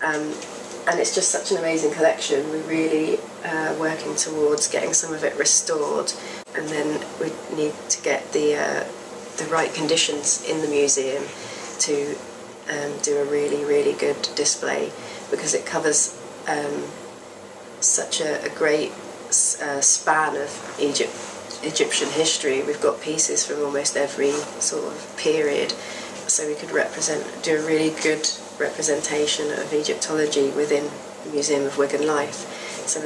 And it's just such an amazing collection. We're really working towards getting some of it restored, and then we need to get the right conditions in the museum to do a really good display, because it covers such a great span of Egyptian history. We've got pieces from almost every sort of period, so we could do a really good representation of Egyptology within the Museum of Wigan Life. So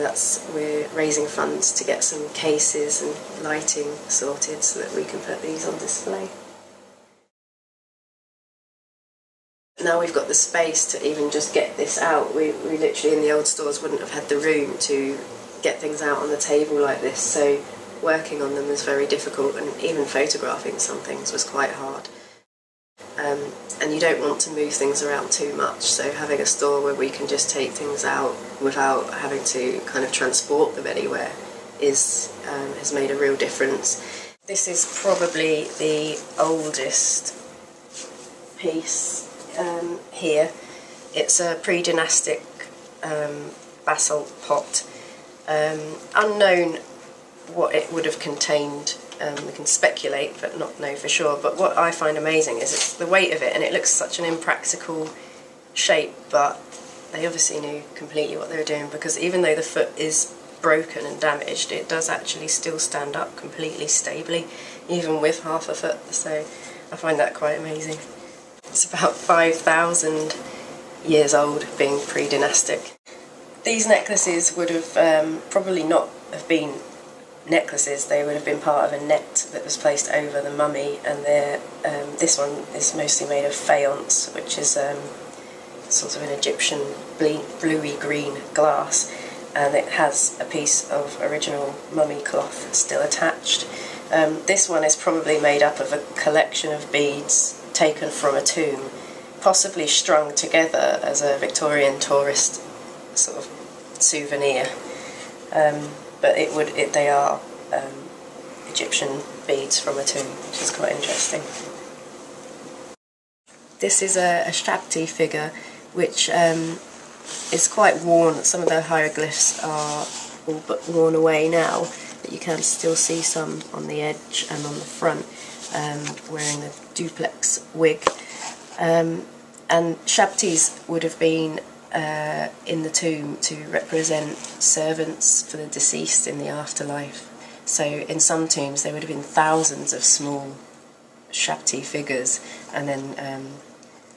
we're raising funds to get some cases and lighting sorted so that we can put these on display. Now we've got the space to even just get this out. We literally in the old stores wouldn't have had the room to get things out on the table like this, so working on them was very difficult, and even photographing some things was quite hard. And you don't want to move things around too much, so having a store where we can just take things out without having to kind of transport them anywhere has made a real difference. This is probably the oldest piece here. It's a pre-dynastic basalt pot. Unknown what it would have contained. We can speculate but not know for sure, but what I find amazing is it's the weight of it, and it looks such an impractical shape, but they obviously knew completely what they were doing, because even though the foot is broken and damaged, it does actually still stand up completely stably, even with half a foot, so I find that quite amazing. It's about 5,000 years old, being pre-dynastic. These necklaces would have probably not have been necklaces, they would have been part of a net that was placed over the mummy, and this one is mostly made of faience, which is sort of an Egyptian bluey green glass, and it has a piece of original mummy cloth still attached. This one is probably made up of a collection of beads taken from a tomb, possibly strung together as a Victorian tourist sort of souvenir. But they are Egyptian beads from a tomb, which is quite interesting. This is a Shabti figure, which is quite worn. Some of the hieroglyphs are all but worn away now, but you can still see some on the edge and on the front, wearing the duplex wig. And Shabtis would have been in the tomb to represent servants for the deceased in the afterlife. So in some tombs there would have been thousands of small Shabti figures, and then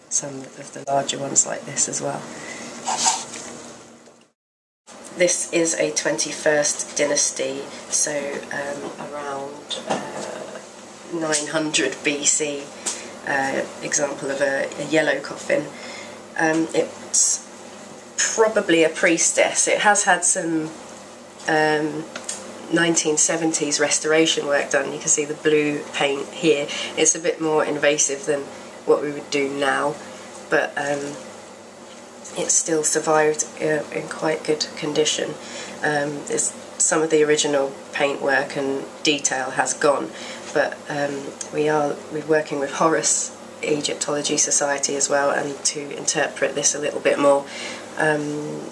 some of the larger ones like this as well. This is a 21st dynasty, so around 900 BC, example of a yellow coffin. It's probably a priestess. It has had some 1970s restoration work done. You can see the blue paint here. It's a bit more invasive than what we would do now, but it still survived in quite good condition. Some of the original paintwork and detail has gone, but we're working with Horus Egyptology Society as well, and to interpret this a little bit more. And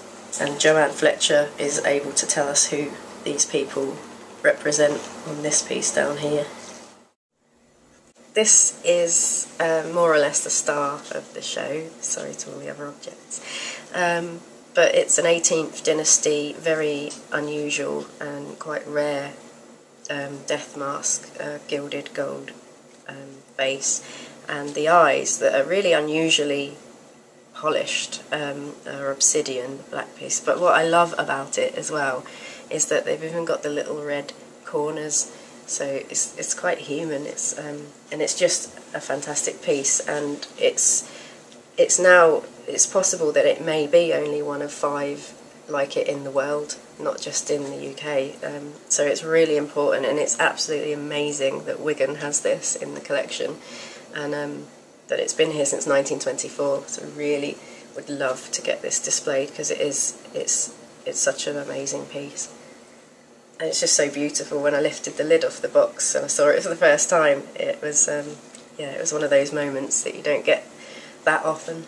Joanne Fletcher is able to tell us who these people represent on this piece down here. This is more or less the star of the show, sorry to all the other objects, but it's an 18th dynasty, very unusual and quite rare death mask, gilded gold base, and the eyes that are really unusually polished are obsidian black piece. But what I love about it as well is that they've even got the little red corners, so it's quite human. And it's just a fantastic piece, and it's possible that it may be only one of 5 like it in the world, not just in the UK. So it's really important, and it's absolutely amazing that Wigan has this in the collection, and that it's been here since 1924. So really would love to get this displayed, because it's such an amazing piece. And it's just so beautiful. When I lifted the lid off the box and I saw it for the first time, it was one of those moments that you don't get that often.